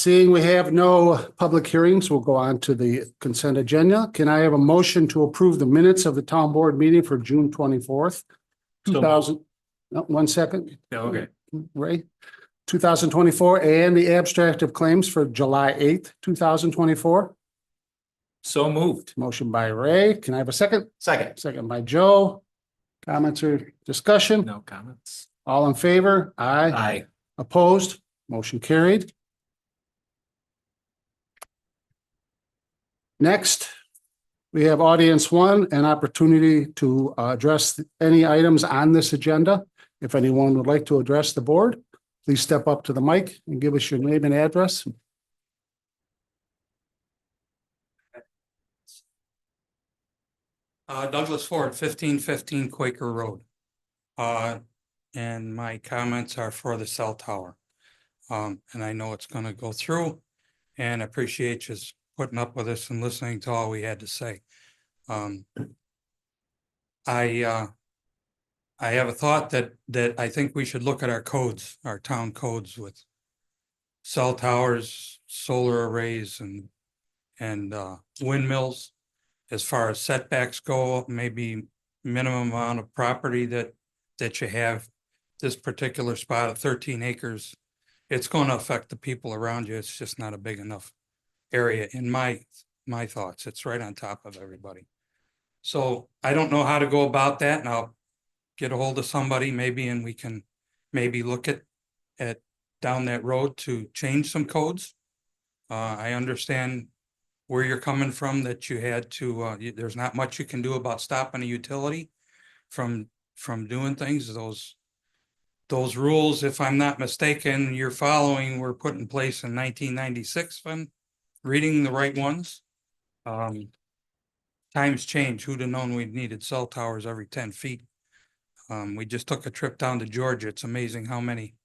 Seeing we have no public hearings, we'll go on to the consent agenda. Can I have a motion to approve the minutes of the town board meeting for June 24th, 2000? No, 1 second. Yeah, okay. Ray, 2024, and the abstract of claims for July 8th, 2024. So moved. Motion by Ray. Can I have a second? Second. Second by Joe. Comments or discussion? No comments. All in favor? Aye. Aye. Opposed? Motion carried. Next, we have audience one, an opportunity to address any items on this agenda. If anyone would like to address the board, please step up to the mic and give us your name and address. Douglas Ford, 1515 Quaker Road. And my comments are for the cell tower. And I know it's gonna go through, and appreciate you putting up with us and listening to all we had to say. I have a thought that I think we should look at our codes, our town codes with cell towers, solar arrays, and windmills. As far as setbacks go, maybe minimum amount of property that you have. This particular spot at 13 acres, it's going to affect the people around you. It's just not a big enough area in my thoughts. It's right on top of everybody. So I don't know how to go about that, and I'll get a hold of somebody maybe, and we can maybe look at down that road to change some codes. I understand where you're coming from, that you had to, there's not much you can do about stopping a utility from doing things. Those rules, if I'm not mistaken, you're following were put in place in 1996, if I'm reading the right ones. Times change. Who'd have known we needed cell towers every 10 feet? We just took a trip down to Georgia. It's amazing how many,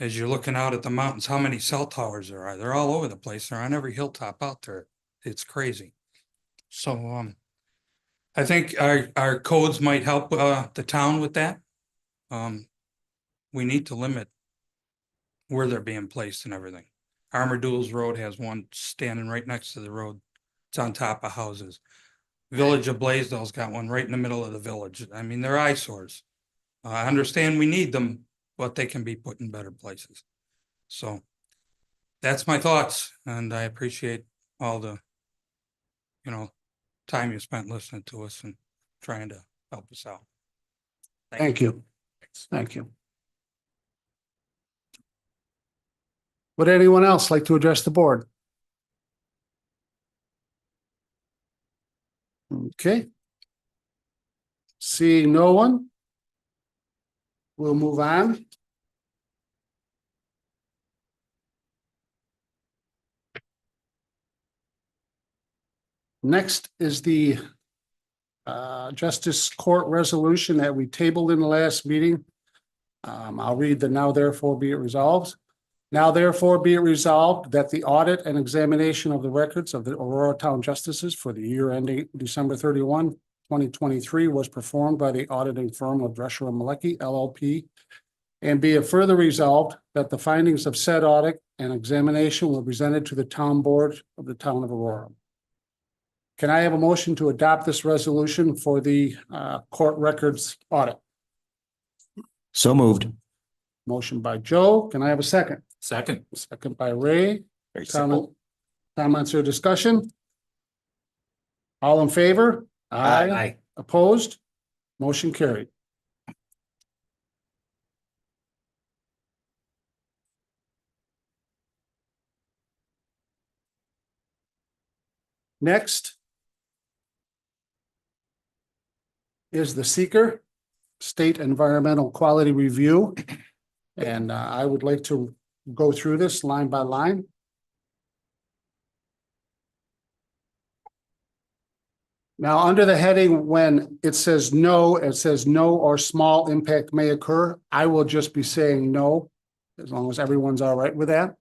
as you're looking out at the mountains, how many cell towers there are. They're all over the place. They're on every hilltop out there. It's crazy. So I think our codes might help the town with that. We need to limit where they're being placed and everything. Armadillo's Road has one standing right next to the road. It's on top of houses. Village of Blaisdell's got one right in the middle of the village. I mean, they're eyesores. I understand we need them, but they can be put in better places. So that's my thoughts, and I appreciate all the time you spent listening to us and trying to help us out. Thank you. Thank you. Would anyone else like to address the board? Okay. Seeing no one, we'll move on. Next is the Justice Court resolution that we tabled in the last meeting. I'll read the now therefore be it resolved. Now therefore be it resolved that the audit and examination of the records of the Aurora Town Justices for the year ending December 31, 2023 was performed by the auditing firm of Drescher and Malecki LLP, and be it further resolved that the findings of said audit and examination were presented to the town board of the town of Aurora. Can I have a motion to adopt this resolution for the court records audit? So moved. Motion by Joe. Can I have a second? Second. Second by Ray. Very simple. Comments or discussion? All in favor? Aye. Opposed? Motion carried. Next is the seeker, State Environmental Quality Review. And I would like to go through this line by line. Now, under the heading, when it says no or small impact may occur, I will just be saying no, as long as everyone's all right with that.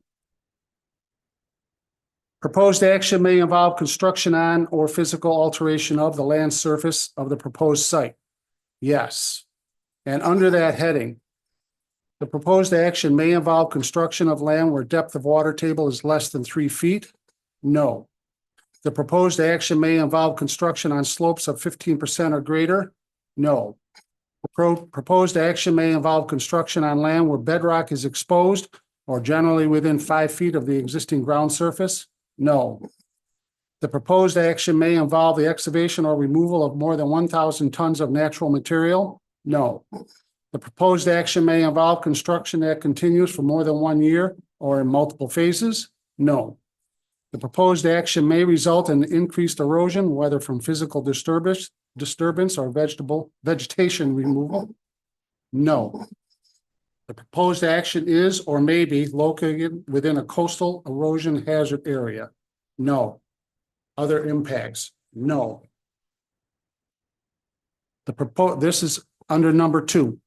Proposed action may involve construction on or physical alteration of the land surface of the proposed site. Yes. And under that heading, The proposed action may involve construction of land where depth of water table is less than 3 feet. No. The proposed action may involve construction on slopes of 15% or greater. No. Proposed action may involve construction on land where bedrock is exposed or generally within 5 feet of the existing ground surface. No. The proposed action may involve the excavation or removal of more than 1,000 tons of natural material. No. The proposed action may involve construction that continues for more than 1 year or in multiple phases. No. The proposed action may result in increased erosion, whether from physical disturbance or vegetation removal. No. The proposed action is or may be located within a coastal erosion hazard area. No. Other impacts. No. This is under number 2.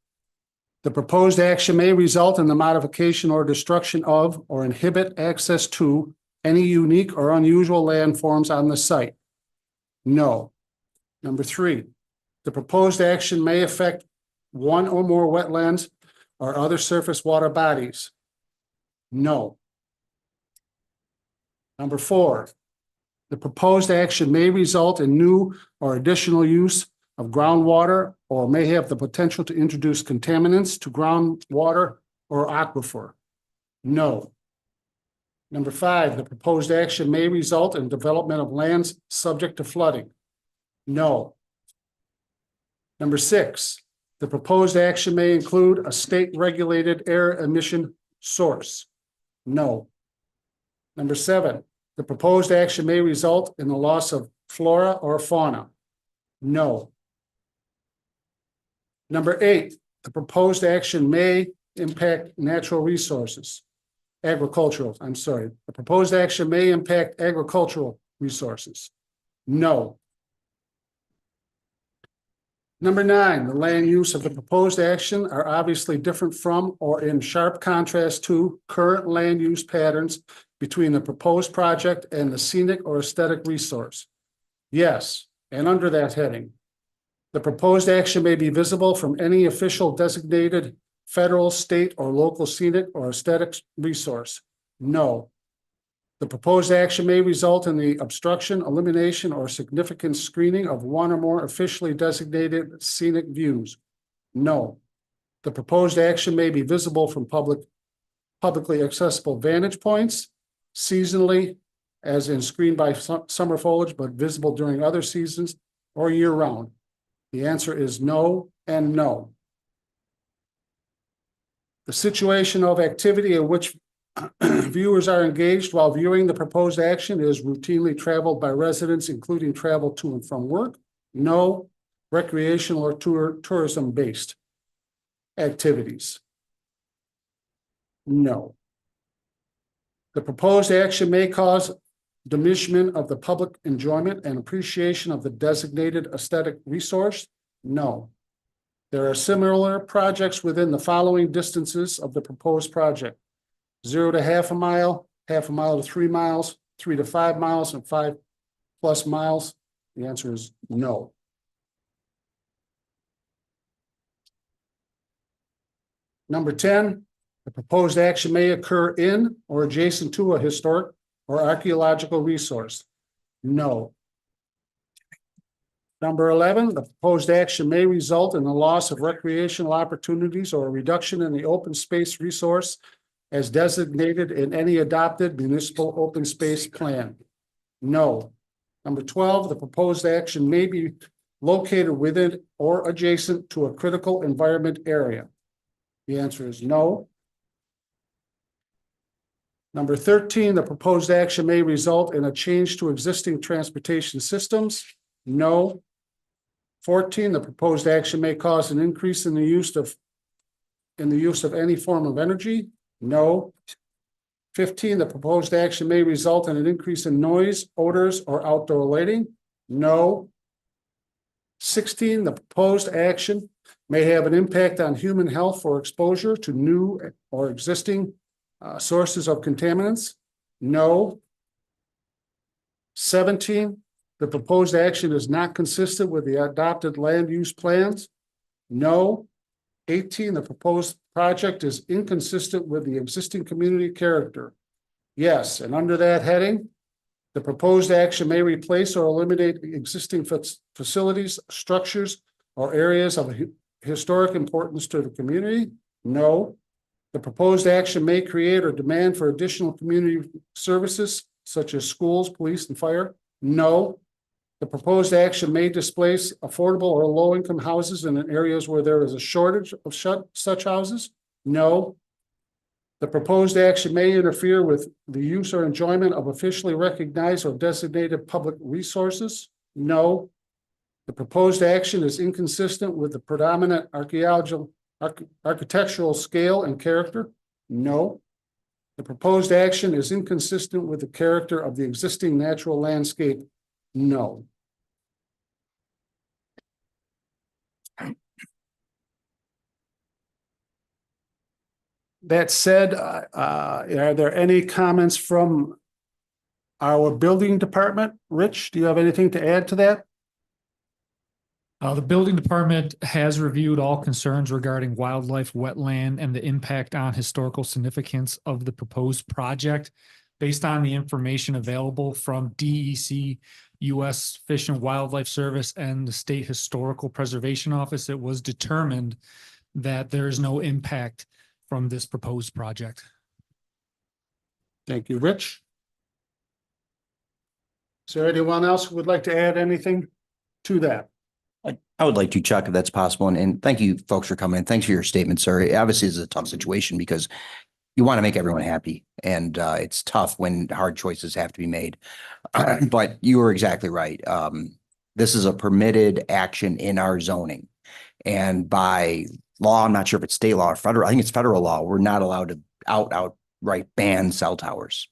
The proposed action may result in the modification or destruction of or inhibit access to any unique or unusual landforms on the site. No. Number 3, the proposed action may affect one or more wetlands or other surface water bodies. No. Number 4, the proposed action may result in new or additional use of groundwater or may have the potential to introduce contaminants to groundwater or aquifer. No. Number 5, the proposed action may result in development of lands subject to flooding. No. Number 6, the proposed action may include a state-regulated air emission source. No. Number 7, the proposed action may result in the loss of flora or fauna. No. Number 8, the proposed action may impact natural resources. The proposed action may impact agricultural resources. No. Number 9, the land use of the proposed action are obviously different from or in sharp contrast to current land use patterns between the proposed project and the scenic or aesthetic resource. Yes, and under that heading, the proposed action may be visible from any official designated federal, state, or local scenic or aesthetic resource. No. The proposed action may result in the obstruction, elimination, or significant screening of one or more officially designated scenic views. No. The proposed action may be visible from publicly accessible vantage points, seasonally, as in screened by summer foliage, but visible during other seasons or year-round. The answer is no and no. The situation of activity in which viewers are engaged while viewing the proposed action is routinely traveled by residents, including travel to and from work. No. Recreational or tourism-based activities. No. The proposed action may cause diminishment of the public enjoyment and appreciation of the designated aesthetic resource. No. There are similar projects within the following distances of the proposed project: 0 to half a mile to 3 miles, 3 to 5 miles, and 5+ miles. The answer is no. Number 10, the proposed action may occur in or adjacent to a historic or archaeological resource. No. Number 11, the proposed action may result in the loss of recreational opportunities or a reduction in the open space resource as designated in any adopted municipal open space plan. No. Number 12, the proposed action may be located within or adjacent to a critical environment area. The answer is no. Number 13, the proposed action may result in a change to existing transportation systems. No. 14, the proposed action may cause an increase in the use of any form of energy. No. 15, the proposed action may result in an increase in noise, odors, or outdoor lighting. No. 16, the proposed action may have an impact on human health for exposure to new or existing sources of contaminants. No. 17, the proposed action is not consistent with the adopted land use plans. No. 18, the proposed project is inconsistent with the existing community character. Yes, and under that heading, the proposed action may replace or eliminate existing facilities, structures, or areas of historic importance to the community. No. The proposed action may create or demand for additional community services such as schools, police, and fire. No. The proposed action may displace affordable or low-income houses in areas where there is a shortage of such houses. No. The proposed action may interfere with the use or enjoyment of officially recognized or designated public resources. No. The proposed action is inconsistent with the predominant architectural scale and character. No. The proposed action is inconsistent with the character of the existing natural landscape. No. That said, are there any comments from our building department? Rich, do you have anything to add to that? The building department has reviewed all concerns regarding wildlife, wetland, and the impact on historical significance of the proposed project. Based on the information available from DEC, U.S. Fish and Wildlife Service, and the State Historical Preservation Office, it was determined that there is no impact from this proposed project. Thank you, Rich. Is there anyone else who would like to add anything to that? I would like to, Chuck, if that's possible. And thank you folks for coming in. Thanks for your statement, sir. Obviously, it's a tough situation because you want to make everyone happy. And it's tough when hard choices have to be made. But you were exactly right. This is a permitted action in our zoning. And by law, I'm not sure if it's state law or federal, I think it's federal law, we're not allowed to outright ban cell towers.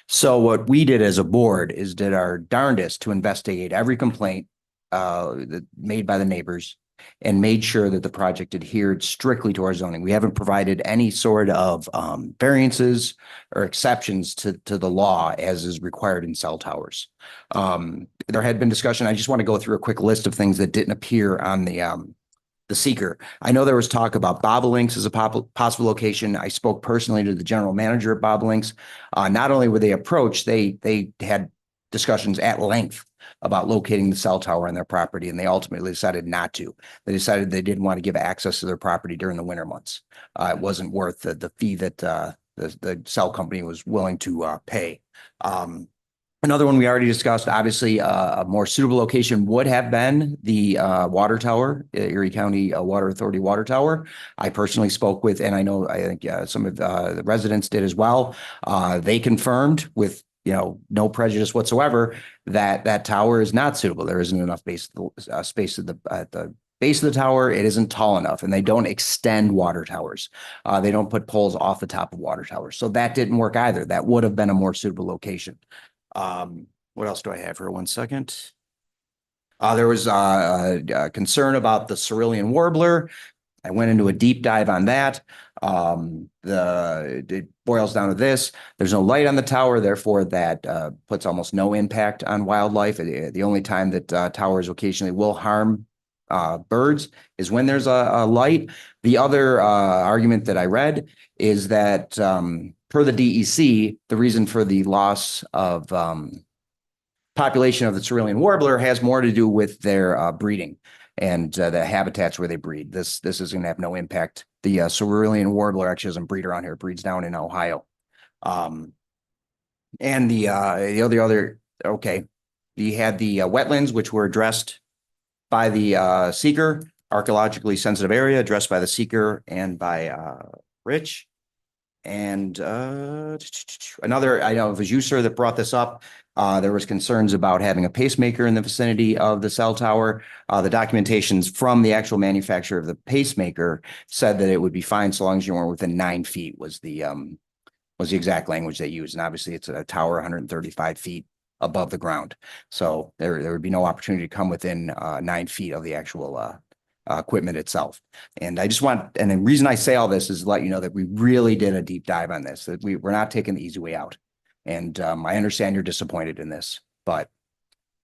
So what we did as a board is did our darndest to investigate every complaint made by the neighbors and made sure that the project adhered strictly to our zoning. We haven't provided any sort of variances or exceptions to the law as is required in cell towers. There had been discussion. I just want to go through a quick list of things that didn't appear on the seeker. I know there was talk about Bobolinks as a possible location. I spoke personally to the general manager at Bobolinks. Not only were they approached, they had discussions at length about locating the cell tower on their property, and they ultimately decided not to. They decided they didn't want to give access to their property during the winter months. It wasn't worth the fee that the cell company was willing to pay. Another one we already discussed, obviously, a more suitable location would have been the water tower, Erie County Water Authority water tower. I personally spoke with, and I think some of the residents did as well. They confirmed with no prejudice whatsoever that that tower is not suitable. There isn't enough space at the base of the tower. It isn't tall enough, and they don't extend water towers. They don't put poles off the top of water towers. So that didn't work either. That would have been a more suitable location. What else do I have here? 1 second. There was a concern about the cerulean warbler. I went into a deep dive on that. It boils down to this. There's no light on the tower, therefore that puts almost no impact on wildlife. The only time that towers occasionally will harm birds is when there's a light. The other argument that I read is that per the DEC, the reason for the loss of population of the cerulean warbler has more to do with their breeding and the habitats where they breed. This is going to have no impact. The cerulean warbler actually doesn't breed around here. It breeds down in Ohio. And the other, okay, you had the wetlands, which were addressed by the seeker, archaeologically sensitive area addressed by the seeker and by Rich. And another, I know it was you, sir, that brought this up. There was concerns about having a pacemaker in the vicinity of the cell tower. The documentations from the actual manufacturer of the pacemaker said that it would be fine so long as you weren't within 9 feet was the exact language they used. And obviously it's a tower 135 feet above the ground. So there would be no opportunity to come within 9 feet of the actual equipment itself. And I just and the reason I say all this is to let you know that we really did a deep dive on this, that we're not taking the easy way out. And I understand you're disappointed in this, but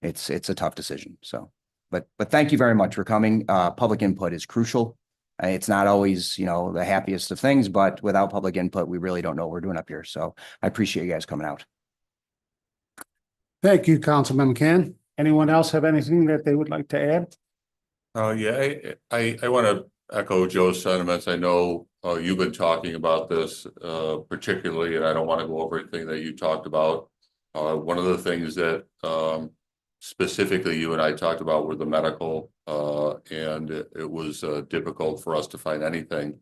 it's a tough decision. So, but thank you very much for coming. Public input is crucial. It's not always, the happiest of things, but without public input, we really don't know what we're doing up here. So I appreciate you guys coming out. Thank you, Councilman McCann. Anyone else have anything that they would like to add? Yeah, I want to echo Joe's sentiments. I know you've been talking about this particularly, and I don't want to go over everything that you talked about. One of the things that specifically you and I talked about were the medical, and it was difficult for us to find anything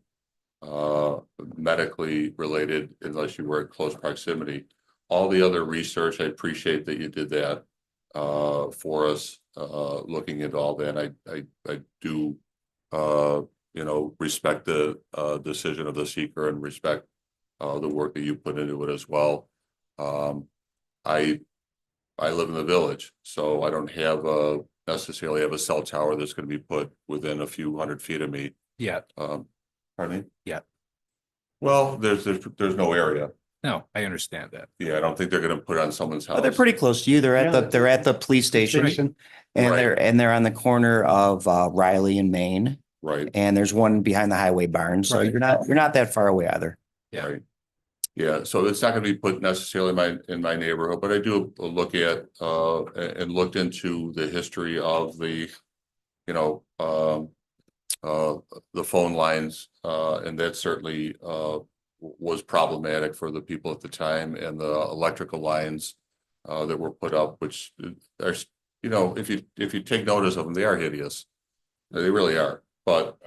medically related unless you were in close proximity. All the other research, I appreciate that you did that for us, looking at all that. And I do, respect the decision of the seeker and respect the work that you put into it as well. I live in the village, so I don't have necessarily have a cell tower that's going to be put within a few 100 feet of me. Yeah, Pardon me? Yeah. Well, there's no area. no, I understand that. Yeah, I don't think they're going to put it on someone's house. Oh, they're pretty close to you. They're at the police station, and Right. they're on the corner of Riley and Main, Right. and there's one behind the highway barn. So Right. you're not that far away either. Yeah. Right. Yeah, so it's not going to be put necessarily in my neighborhood, but I do look at and looked into the history of the, the phone lines, and that certainly was problematic for the people at the time, and the electrical lines that were put up, which are, if you take notice of them, they are hideous. They really are. But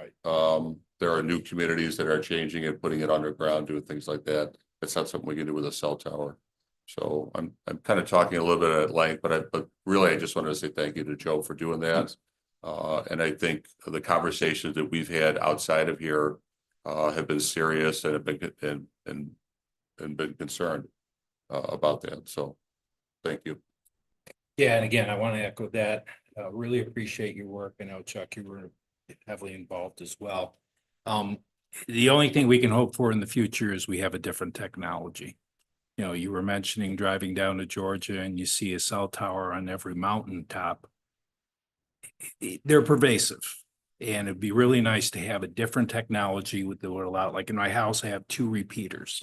there are new communities that are changing it, putting it underground, doing things like that. It's not something we can do with a cell tower. So I'm kind of talking a little bit at length, but really I just wanted to say thank you to Joe for doing that. And I think the conversations that we've had outside of here have been serious and have been and been concerned about that. So thank you. Yeah, and again, I want to echo that. Really appreciate your work. I know, Chuck, you were heavily involved as well. The only thing we can hope for in the future is we have a different technology. You were mentioning driving down to Georgia and you see a cell tower on every mountaintop. They're pervasive, and it'd be really nice to have a different technology that would allow, like in my house, I have 2 repeaters,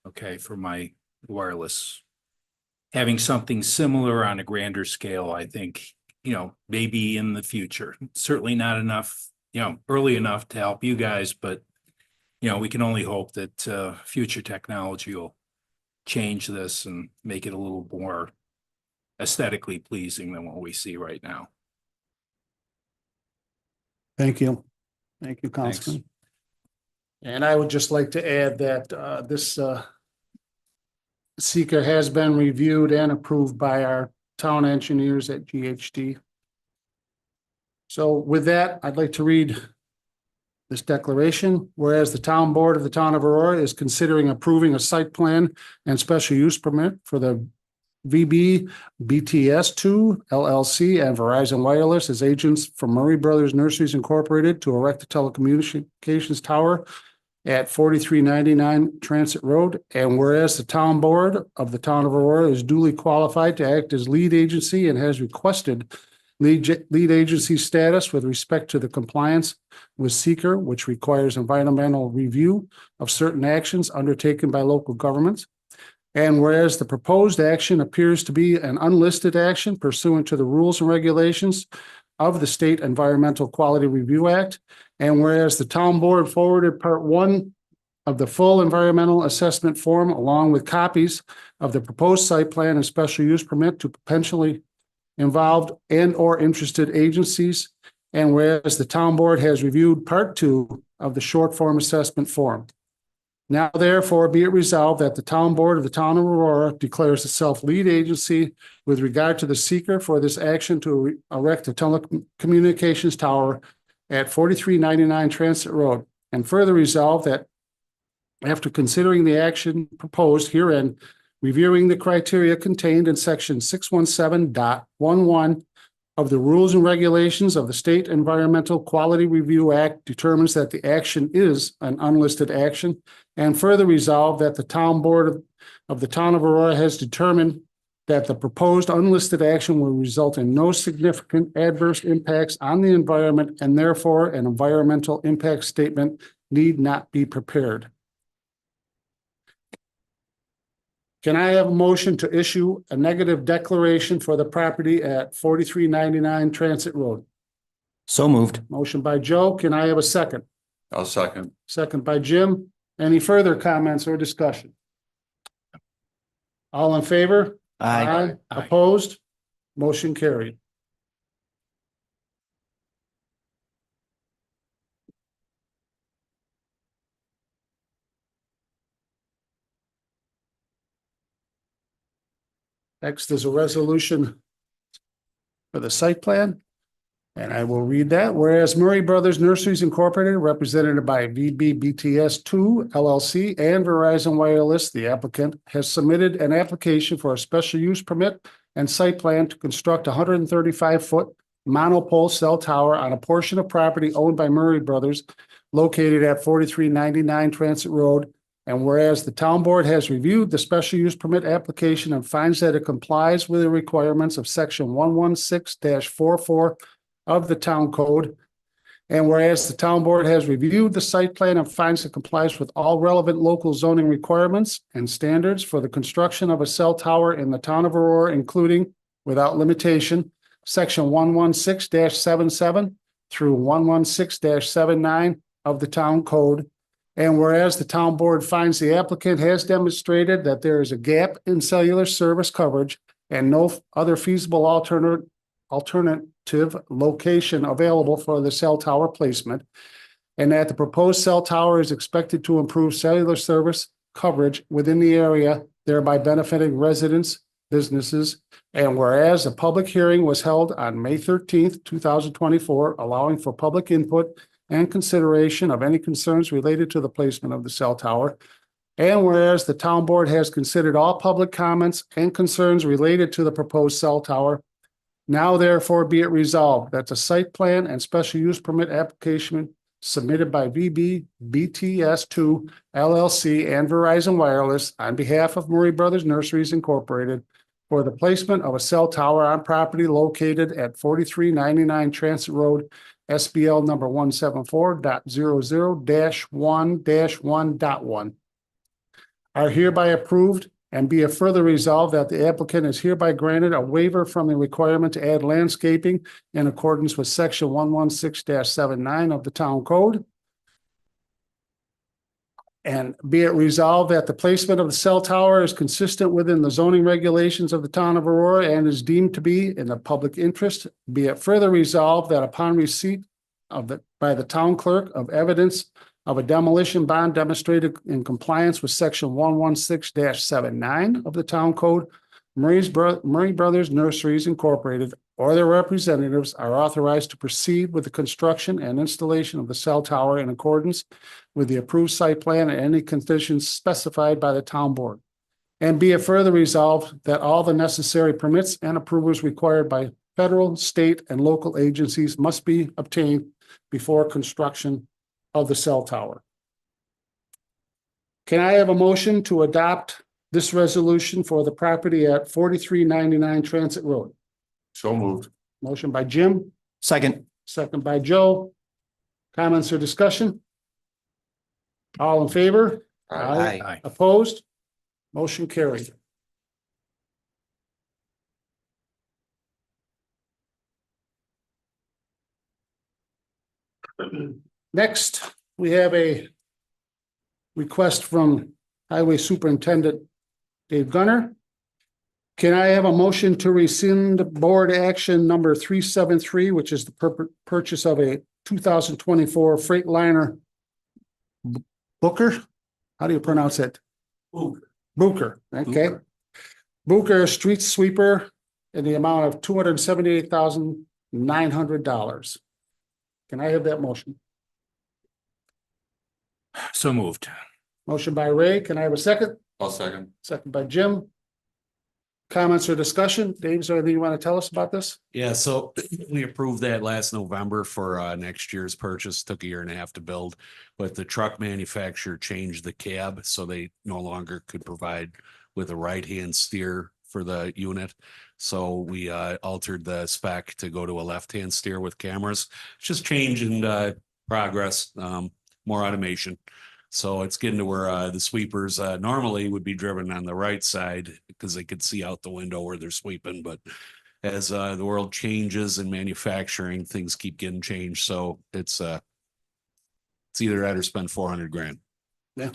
okay, for my wireless. Having something similar on a grander scale, I think, maybe in the future. Certainly not enough, early enough to help you guys, but we can only hope that future technology will change this and make it a little more aesthetically pleasing than what we see right now. Thank you. Thank you, Councilman. And I would just like to add that this seeker has been reviewed and approved by our town engineers at GHD. So with that, I'd like to read this declaration. Whereas the town board of the town of Aurora is considering approving a site plan and special use permit for the VB BTS2 LLC and Verizon Wireless as agents for Murray Brothers Nurseries Incorporated to erect a telecommunications tower at 4399 Transit Road. And whereas the town board of the town of Aurora is duly qualified to act as lead agency and has requested lead agency status with respect to the compliance with seeker, which requires environmental review of certain actions undertaken by local governments. And whereas the proposed action appears to be an unlisted action pursuant to the rules and regulations of the State Environmental Quality Review Act, and whereas the town board forwarded part 1 of the full environmental assessment form along with copies of the proposed site plan and special use permit to potentially involved and or interested agencies, and whereas the town board has reviewed part 2 of the short form assessment form. Now therefore be it resolved that the town board of the town of Aurora declares itself lead agency with regard to the seeker for this action to erect a telecommunications tower at 4399 Transit Road, and further resolved that after considering the action proposed herein, reviewing the criteria contained in section 617.11 of the rules and regulations of the State Environmental Quality Review Act determines that the action is an unlisted action, and further resolved that the town board of the town of Aurora has determined that the proposed unlisted action will result in no significant adverse impacts on the environment, and therefore an environmental impact statement need not be prepared. Can I have a motion to issue a negative declaration for the property at 4399 Transit Road? So moved. Motion by Joe. Can I have a second? I'll second. Second by Jim. Any further comments or discussion? All in favor? Aye. Opposed? Motion carried. Next is a resolution for the site plan. And I will read that. Whereas Murray Brothers Nurseries Incorporated, represented by VBBTS2 LLC and Verizon Wireless, the applicant, has submitted an application for a special use permit and site plan to construct a 135-foot monopole cell tower on a portion of property owned by Murray Brothers located at 4399 Transit Road. And whereas the town board has reviewed the special use permit application and finds that it complies with the requirements of section 116-44 of the town code. And whereas the town board has reviewed the site plan and finds it complies with all relevant local zoning requirements and standards for the construction of a cell tower in the town of Aurora, including, without limitation, section 116-77 through 116-79 of the town code. And whereas the town board finds the applicant has demonstrated that there is a gap in cellular service coverage and no other feasible alternative location available for the cell tower placement, and that the proposed cell tower is expected to improve cellular service coverage within the area, thereby benefiting residents, businesses. And whereas a public hearing was held on May 13th, 2024, allowing for public input and consideration of any concerns related to the placement of the cell tower. And whereas the town board has considered all public comments and concerns related to the proposed cell tower, now therefore be it resolved that the site plan and special use permit application submitted by VBBTS2 LLC and Verizon Wireless on behalf of Murray Brothers Nurseries Incorporated for the placement of a cell tower on property located at 4399 Transit Road, SBL number 174.00-1-1.1 are hereby approved, and be it further resolved that the applicant is hereby granted a waiver from the requirement to add landscaping in accordance with section 116-79 of the town code. And be it resolved that the placement of the cell tower is consistent within the zoning regulations of the town of Aurora and is deemed to be in the public interest. Be it further resolved that upon receipt by the town clerk of evidence of a demolition bond demonstrated in compliance with section 116-79 of the town code, Murray Brothers Nurseries Incorporated or their representatives are authorized to proceed with the construction and installation of the cell tower in accordance with the approved site plan and any conditions specified by the town board. And be it further resolved that all the necessary permits and approvals required by federal, state, and local agencies must be obtained before construction of the cell tower. Can I have a motion to adopt this resolution for the property at 4399 Transit Road? So moved. Motion by Jim, Second. second by Joe. Comments or discussion? All in favor? Aye. Opposed? Motion carried. Next, we have a request from Highway Superintendent Dave Gunner. Can I have a motion to rescind board action number 373, which is the purchase of a 2024 Freightliner Booker? How do you pronounce it? Booker, okay. Booker street sweeper in the amount of $278,900. Can I have that motion? So moved. Motion by Ray. Can I have a second? I'll second. Second by Jim. Comments or discussion? Dave, is there anything you want to tell us about this? Yeah, so we approved that last November for next year's purchase. Took a year and a half to build, but the truck manufacturer changed the cab, so they no longer could provide with a right-hand steer for the unit. So we altered the spec to go to a left-hand steer with cameras. It's just change in progress, more automation. So it's getting to where the sweepers normally would be driven on the right side because they could see out the window where they're sweeping. But as the world changes in manufacturing, things keep getting changed. So it's either that or spend 400 grand.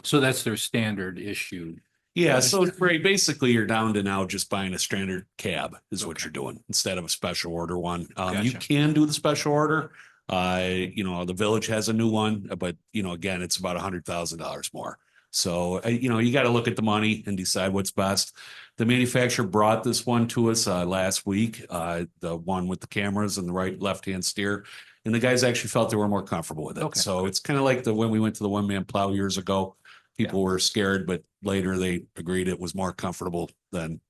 So that's their standard issue. Yeah, so it's great. Basically, you're down to now just buying a standard cab is what Okay. you're doing instead of a special order one. You Gotcha. can do the special order. The village has a new one, but again, it's about $100,000 more. So, you got to look at the money and decide what's best. The manufacturer brought this one to us last week, the one with the cameras and the right left-hand steer. And the guys actually felt they were more comfortable with it. Okay. So it's kind of like when we went to the one-man plow years ago. People were scared, but later they agreed it was more comfortable than,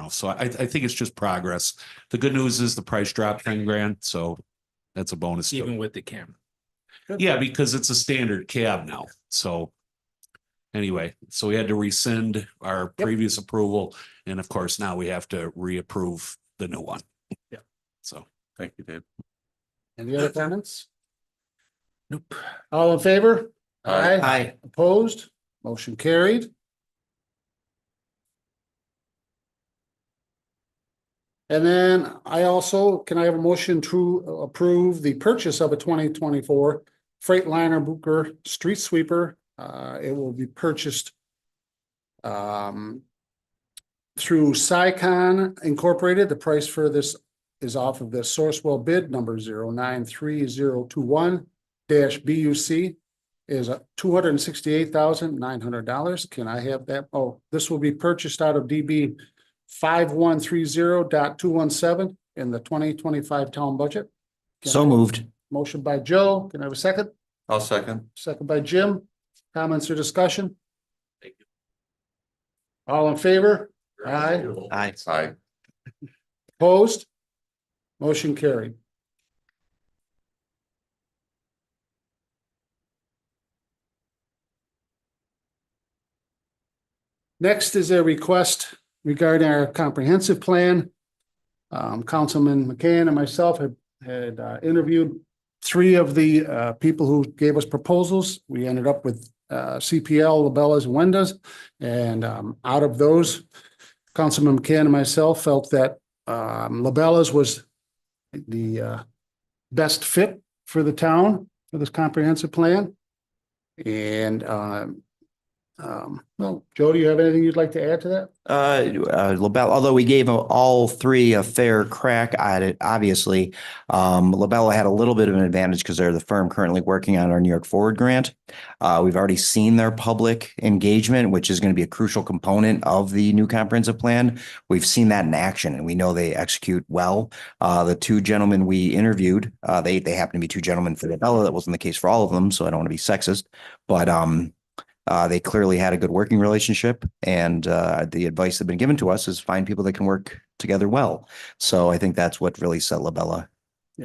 so I think it's just progress. The good news is the price dropped 10 grand. So that's a bonus. Even with the camera. Yeah, because it's a standard cab now. So anyway, so we had to rescind our previous approval. And of course, now we have to reapprove the new one. Yeah. So Thank you, Dave. Any other comments? Nope. All in favor? Aye. Opposed? Motion carried. And then can I have a motion to approve the purchase of a 2024 Freightliner Booker street sweeper? It will be purchased through Sycon Incorporated. The price for this is off of the Sourcewell bid number 093021-BUC is $268,900. Can I have that? Oh, this will be purchased out of DB 5130.217 in the 2025 town budget. So moved. Motion by Joe. Can I have a second? I'll second. Second by Jim. Comments or discussion? All in favor? Aye. Aye. Aye. Opposed? Motion carried. Next is a request regarding our comprehensive plan. Councilman McCann and myself had interviewed three of the people who gave us proposals. We ended up with CPL, Labellas, and Wendas. And out of those, Councilman McCann and myself felt that Labellas was the best fit for the town for this comprehensive plan. And well, Joe, do you have anything you'd like to add to that? LaBella, although we gave all three a fair crack at it, obviously, LaBella had a little bit of an advantage because they're the firm currently working on our New York Forward grant. We've already seen their public engagement, which is going to be a crucial component of the new comprehensive plan. We've seen that in action, and we know they execute well. The two gentlemen we interviewed, they happen to be two gentlemen for LaBella. That wasn't the case for all of them, so I don't want to be sexist, but they clearly had a good working relationship, and the advice that's been given to us is find people that can work together well. So I think that's what really set LaBella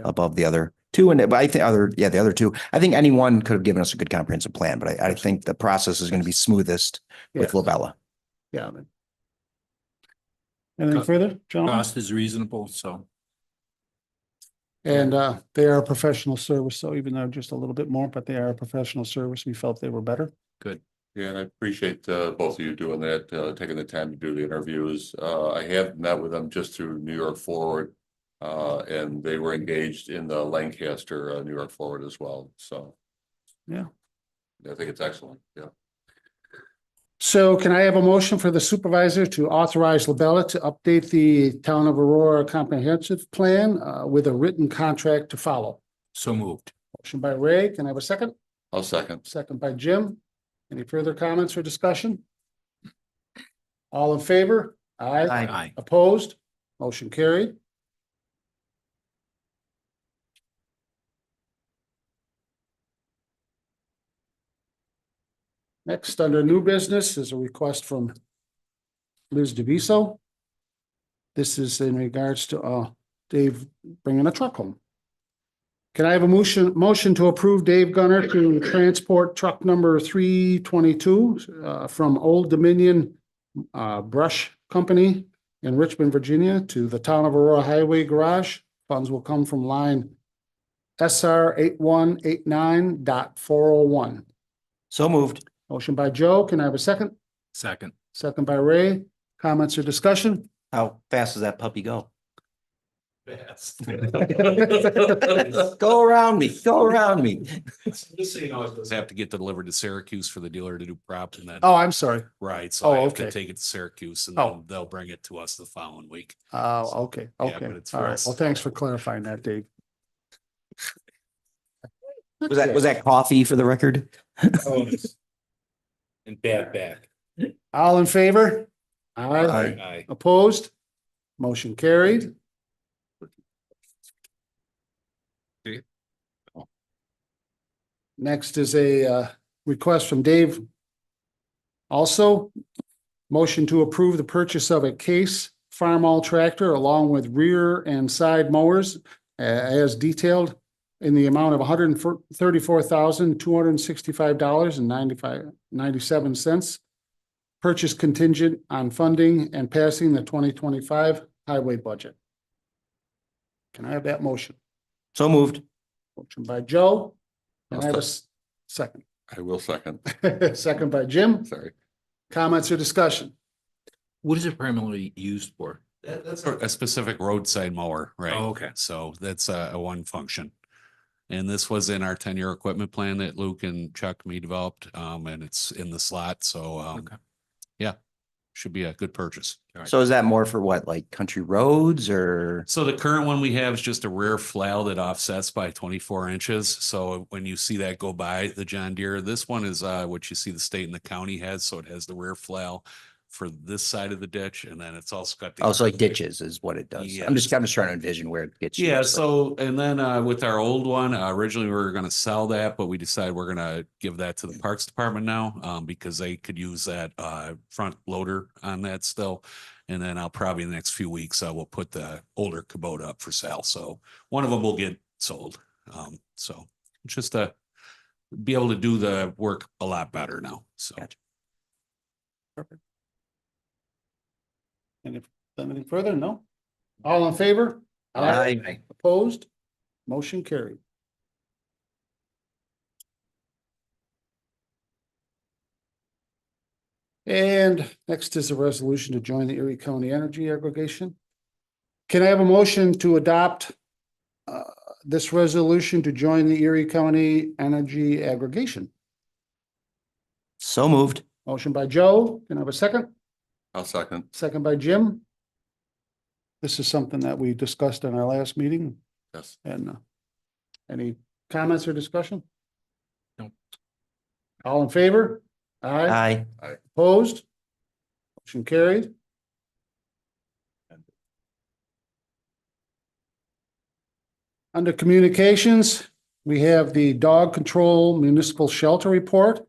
above the other two. And but I think the other two, I think anyone could have given us a good comprehensive plan, but I think the process is going to be smoothest with LaBella. Yeah. Anything further, John? Cost is reasonable, so. And they are a professional service, so even though just a little bit more, but they are a professional service, we felt they were better. Good. Yeah, and I appreciate both of you doing that, taking the time to do the interviews. I have met with them just through New York Forward, and they were engaged in the Lancaster New York Forward as well. So, Yeah. I think it's excellent. Yeah. So can I have a motion for the supervisor to authorize LaBella to update the Town of Aurora comprehensive plan with a written contract to follow? So moved. Motion by Ray. Can I have a second? I'll second. Second by Jim. Any further comments or discussion? All in favor? Aye. Aye. Opposed? Motion carried. Next, under new business is a request from Liz DeViso. This is in regards to Dave bringing a truck home. Can I have a motion to approve Dave Gunner to transport truck number 322 from Old Dominion Brush Company in Richmond, Virginia to the Town of Aurora Highway Garage. Funds will come from line SR 8189.401. So moved. Motion by Joe. Can I have a second? Second. Second by Ray. Comments or discussion? How fast does that puppy go? Fast. Go around me, go around me. Just so you know, it does have to get delivered to Syracuse for the dealer to do prop and then, Oh, I'm sorry. right, so I Oh, have to okay. take it to Syracuse and Oh. then they'll bring it to us the following week. Oh, okay, Yeah, okay. but it's All right. fast. Well, thanks for clarifying that, Dave. Was that coffee for the record? And bad back. All in favor? Aye. Aye. Opposed? Motion carried. Okay. Next is a request from Dave. Also, motion to approve the purchase of a Case Farm All tractor along with rear and side mowers as detailed in the amount of $134,265.97. Purchase contingent on funding and passing the 2025 highway budget. Can I have that motion? So moved. Motion by Joe. Can I have a second? I will second. Second by Jim. Sorry. Comments or discussion? What is it primarily used for? That's a specific roadside mower, right? Oh, okay. So that's a one function. And this was in our 10-year equipment plan that Luke and Chuck me developed, and it's in the slot, so, Okay. yeah, should be a good purchase. So is that more for what, like country roads or? So the current one we have is just a rear flail that offsets by 24 inches. So when you see that go by the John Deere, this one is what you see the state and the county has. So it has the rear flail for this side of the ditch, and then it's also got the. Oh, so like ditches is what it does. I'm just trying to envision where it gets. Yeah, used, but- so, and then with our old one, originally we were gonna sell that, but we decided we're gonna give that to the Parks Department now, because they could use that front loader on that still. And then I'll probably in the next few weeks, I will put the older Kubota up for sale. So one of them will get sold. So just to be able to do the work a lot better now, so. Gotcha. And if anything further, no? All in favor? Aye. Opposed? Motion carried. And next is a resolution to join the Erie County Energy Aggregation. Can I have a motion to adopt this resolution to join the Erie County Energy Aggregation? So moved. Motion by Joe. Can I have a second? I'll second. Second by Jim. This is something that we discussed in our last meeting. Yes. And any comments or discussion? No. All in favor? Aye. Aye. Opposed? Motion carried. Under communications, we have the Dog Control Municipal Shelter Report.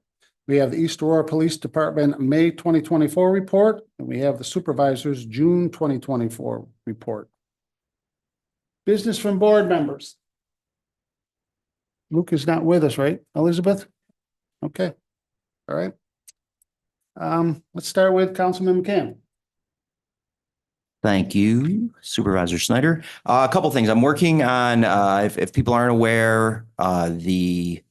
We have the East Aurora Police Department May 2024 report, and we have the Supervisor's June 2024 report. Business from board members. Luke is not with us, right, Elizabeth? Okay, all right. Let's start with Councilman McCann. Thank you, Supervisor Snyder. A couple things. I'm working on, if people aren't aware, the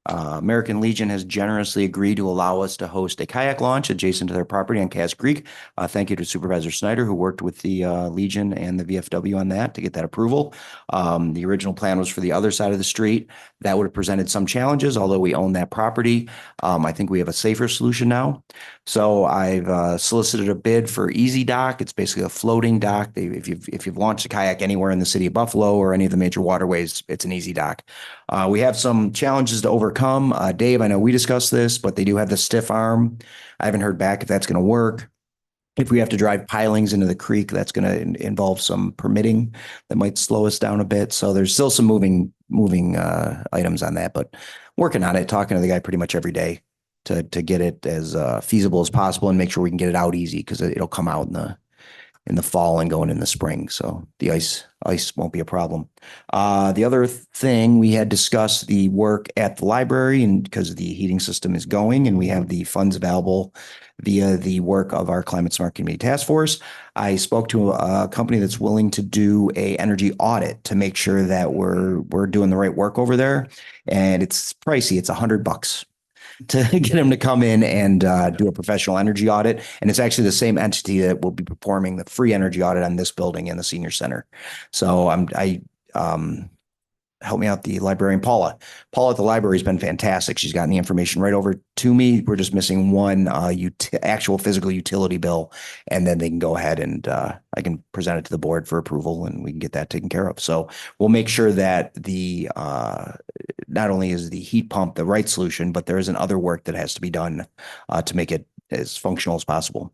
American Legion has generously agreed to allow us to host a kayak launch adjacent to their property on Cass Creek. Thank you to Supervisor Snyder, who worked with the Legion and the VFW on that to get that approval. The original plan was for the other side of the street. That would have presented some challenges, although we own that property. I think we have a safer solution now. So I've solicited a bid for Easy Dock. It's basically a floating dock. If you've launched a kayak anywhere in the city of Buffalo or any of the major waterways, it's an Easy Dock. We have some challenges to overcome. Dave, I know we discussed this, but they do have the stiff arm. I haven't heard back if that's going to work. If we have to drive pilings into the creek, that's going to involve some permitting that might slow us down a bit. So there's still some moving items on that, but working on it, talking to the guy pretty much every day to get it as feasible as possible and make sure we can get it out easy because it'll come out in the fall and going in the spring. So the ice won't be a problem. The other thing, we had discussed the work at the library, and because the heating system is going and we have the funds available via the work of our Climate Smart Community Task Force, I spoke to a company that's willing to do a energy audit to make sure that we're doing the right work over there. And it's pricey. It's $100 to get them to come in and do a professional energy audit. And it's actually the same entity that will be performing the free energy audit on this building and the senior center. So help me out, the librarian, Paula. Paula at the library has been fantastic. She's gotten the information right over to me. We're just missing one actual physical utility bill, and then they can go ahead and I can present it to the board for approval, and we can get that taken care of. So we'll make sure that the not only is the heat pump the right solution, but there isn't other work that has to be done to make it as functional as possible.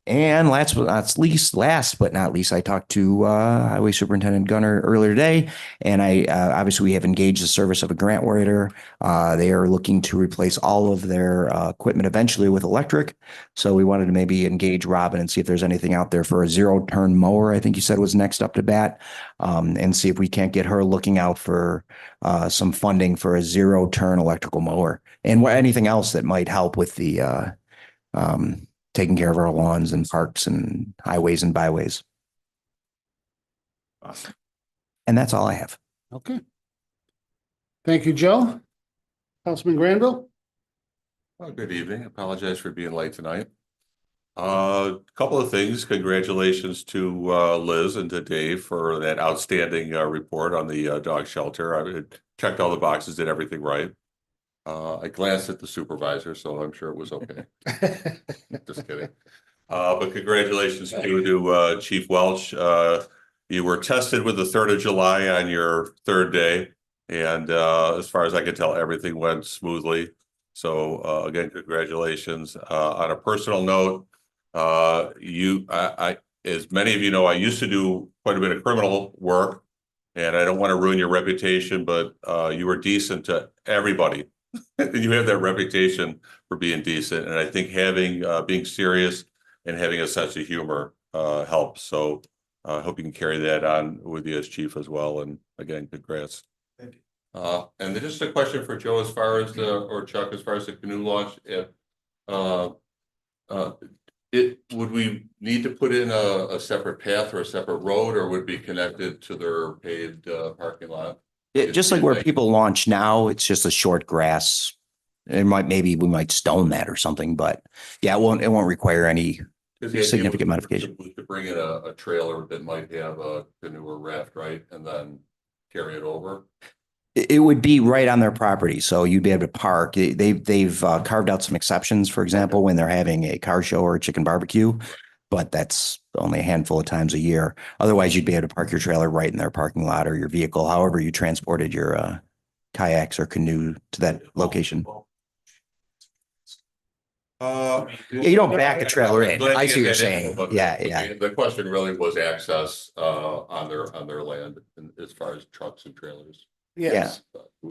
And last but not least, I talked to Highway Superintendent Gunner earlier today, and I obviously we have engaged the service of a grant writer. They are looking to replace all of their equipment eventually with electric. So we wanted to maybe engage Robin and see if there's anything out there for a 0-turn mower, I think you said was next up to bat, and see if we can't get her looking out for some funding for a 0-turn electrical mower and anything else that might help with the taking care of our lawns and parks and highways and byways. Awesome. And that's all I have. Okay. Thank you, Joe. Councilman Granville? Well, good evening. Apologize for being late tonight. Couple of things. Congratulations to Liz and to Dave for that outstanding report on the dog shelter. I checked all the boxes, did everything right. I glanced at the supervisor, so I'm sure it was okay. Just kidding. But congratulations to Chief Welch. You were tested with the 3rd of July on your 3rd day. And as far as I can tell, everything went smoothly. So again, congratulations. On a personal note, as many of you know, I used to do quite a bit of criminal work, and I don't want to ruin your reputation, but you were decent to everybody. You have that reputation for being decent, and I think having being serious and having a sense of humor helps. So I hope you can carry that on with you as chief as well. And again, congrats. Thank you. And then just a question for Joe, as far as or Chuck, as far as the canoe launch, would we need to put in a separate path or a separate road, or would it be connected to their paved parking lot? Just like where people launch now, it's just a short grass. We might stone that or something, but yeah, it won't require any significant modification. We could bring in a trailer that might have a canoe or raft, right? And then carry it over. It would be right on their property, so you'd be able to park. They've carved out some exceptions, for example, when they're having a car show or a chicken barbecue, but that's only a handful of times a year. Otherwise, you'd be able to park your trailer right in their parking lot or your vehicle, however you transported your kayaks or canoe to that location. You don't back a trailer in. I see what you're saying. Yeah. The question really was access on their land, as far as trucks and trailers. Yes.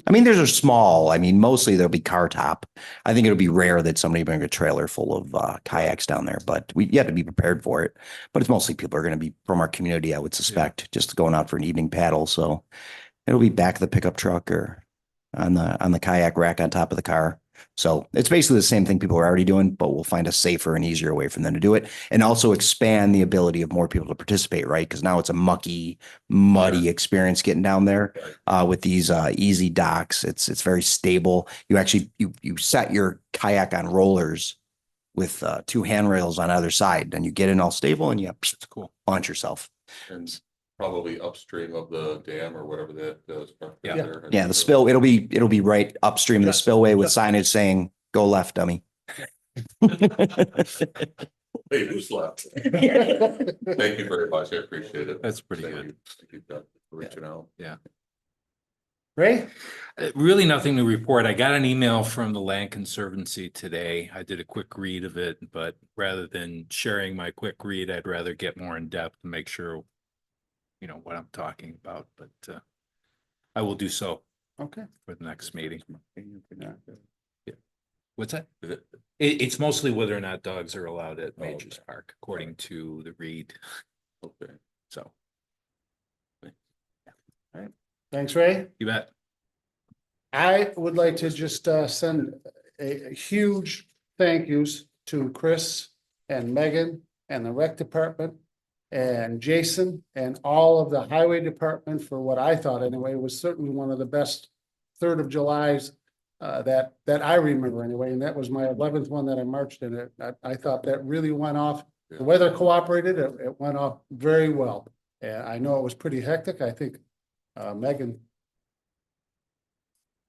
I mean, theirs are small. I mean, mostly there'll be car top. I think it'll be rare that somebody bring a trailer full of kayaks down there, but you have to be prepared for it. But it's mostly people are going to be from our community, I would suspect, just going out for an evening paddle. So it'll be back of the pickup truck or on the kayak rack on top of the car. So it's basically the same thing people are already doing, but we'll find a safer and easier way for them to do it, and also expand the ability of more people to participate, right? Because now it's a muddy experience getting down there with these easy docks. It's very stable. You actually you set your kayak on rollers with 2 handrails on either side, and you get in all stable, and you launch yourself. And probably upstream of the dam or whatever that is. Yeah, the spill, it'll be right upstream of the spillway with signage saying, "Go left, dummy." Hey, who's left? Thank you very much. I appreciate it. That's pretty good. Thank you for reaching out. Yeah. Ray? Really nothing to report. I got an email from the Land Conservancy today. I did a quick read of it, but rather than sharing my quick read, I'd rather get more in depth and make sure you know what I'm talking about, but I will do so. Okay. For the next meeting. Yeah. What's that? Is it- It's mostly whether or not dogs are allowed at Oh, Majors okay. Park, according to the read, Okay. so. Thanks, Ray. You bet. I would like to just send a huge thank yous to Chris and Megan and the rec department and Jason and all of the highway department for what I thought anyway was certainly one of the best 3rd of Julys that I remember anyway, and that was my 11th one that I marched in it. I thought that really went off. The weather cooperated, it went off very well. And I know it was pretty hectic. I think Megan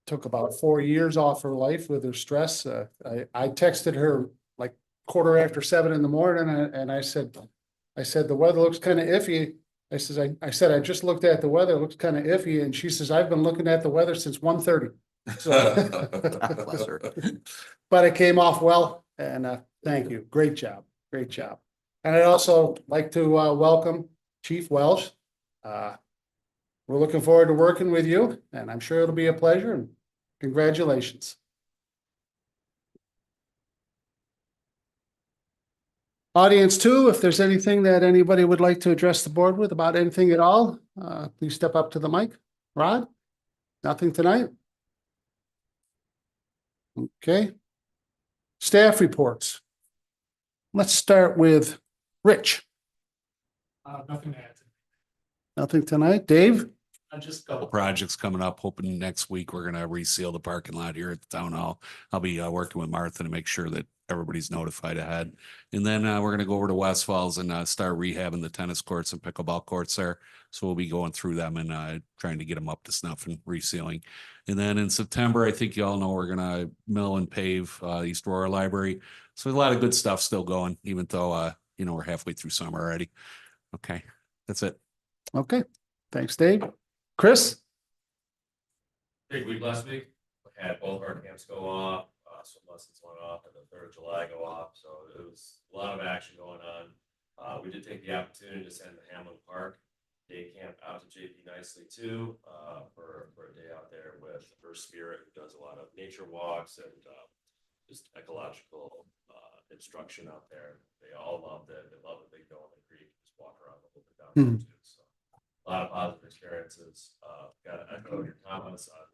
took about 4 years off her life with her stress. I texted her like 7:15 in the morning and I said, the weather looks kind of iffy. I said, I just looked at the weather, it looks kind of iffy. And she says, I've been looking at the weather since 1:30. Bless her. But it came off well and thank you. Great job. Great job. And I'd also like to welcome Chief Welsh. We're looking forward to working with you and I'm sure it'll be a pleasure and congratulations. Audience 2, if there's anything that anybody would like to address the board with about anything at all, please step up to the mic. Rod? Nothing tonight? Okay. Staff reports. Let's start with Rich. Nothing to add. Nothing tonight. Dave? Just Couple projects coming up, hoping next week we're gonna reseal the parking lot here at the town hall. I'll be working with Martha to make sure that everybody's notified ahead. And then we're gonna go over to West Falls and start rehabbing the tennis courts and pickleball courts there. So we'll be going through them and trying to get them up to snuff and resealing. And then in September, I think you all know we're gonna mill and pave East Aurora Library. So a lot of good stuff still going, even though you know, we're halfway through summer already. Okay, that's it. Okay. Thanks, Dave. Chris? Big week last week. We had both our camps go off, swim lessons went off, and the 3rd of July go off. So it was a lot of action going on. We did take the opportunity to send the Hamlin Park day camp out to JP nicely too, for a day out there with her Spirit, who does a lot of nature walks and just ecological instruction out there. They all loved it. They love that they go in the creek, just walk around a little bit down there too. So a lot of positive experiences. Got to echo your comments on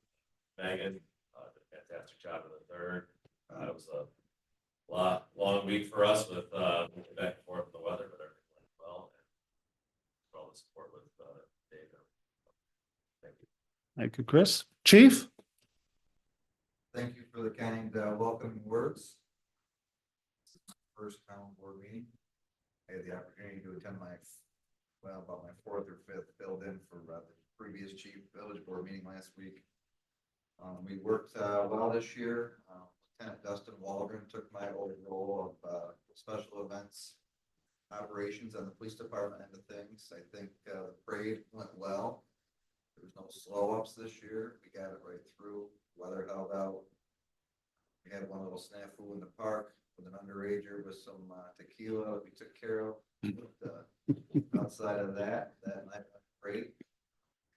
Megan. Did a fantastic job in the 3rd. It was a long week for us with back and forth with the weather, but everything went well. And for all the support with Dave. Thank you. Thank you, Chris. Chief? Thank you for the kind welcoming words. First town board meeting. I had the opportunity to attend about my 4th or 5th filled in for the previous chief village board meeting last week. We worked well this year. Lieutenant Dustin Waldron took my old role of special events operations on the police department end of things. I think the parade went well. There was no slow ups this year. We got it right through. Weather held out. We had one little snafu in the park with an underager with some tequila that we took care of. But, outside of that night went great.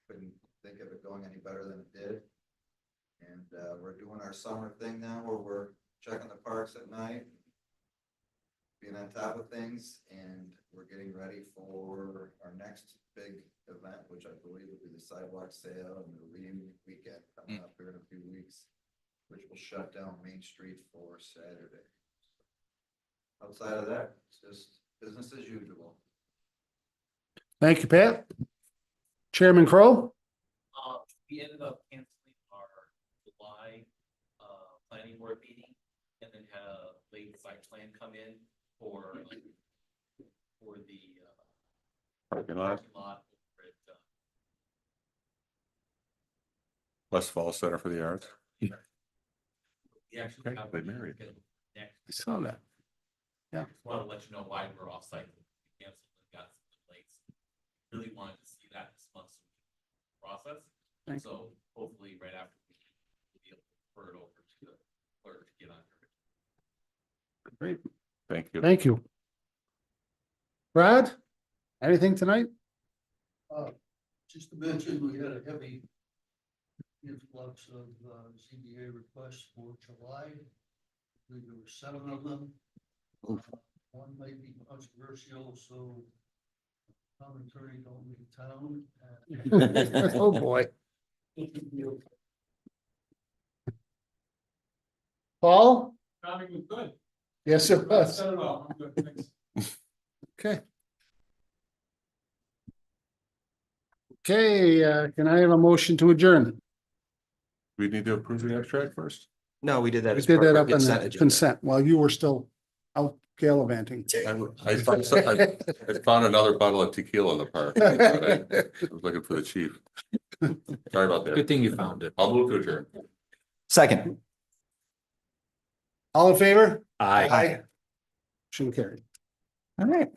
Couldn't think of it going any better than it did. And we're doing our summer thing now where we're checking the parks at night, being on top of things, and we're getting ready for our next big event, which I believe will be the sidewalk sale and the reunion weekend coming up here in a few weeks, which will shut down Main Street for Saturday. Outside of that, it's just business as usual. Thank you, Pat. Chairman Crowe? We ended up canceling our July planning board meeting and then had a late site plan come in for the Parking lot, over at West Falls Center for the Arts. we actually Okay, have they married. next. I saw that. I just want to let you know why we're off site. We canceled and got some delays. Really wanted to see that this month's process. Thank So hopefully right after we'll be able to refer it over to the clerk to get on. Great. Thank you. Thank you. Brad? Anything tonight? Just to mention, we had a heavy influx of ZBA requests for July. believe there were 7 of them. Oof. One may be controversial, so town attorney don't leave town. Oh, boy. Paul? Good. Yes, it was. Set it off. I'm good, thanks. Okay. Okay, can I have a motion to adjourn? We need to approve the abstract first. No, we did that. We as did part of that our up in consent the agenda. consent while you were still out gallivanting. I found another bottle of tequila in the park. I was looking for the chief. Sorry about that. Good thing you found it. I'll move to adjourn. Second. All in favor? Aye. Motion carried. All right.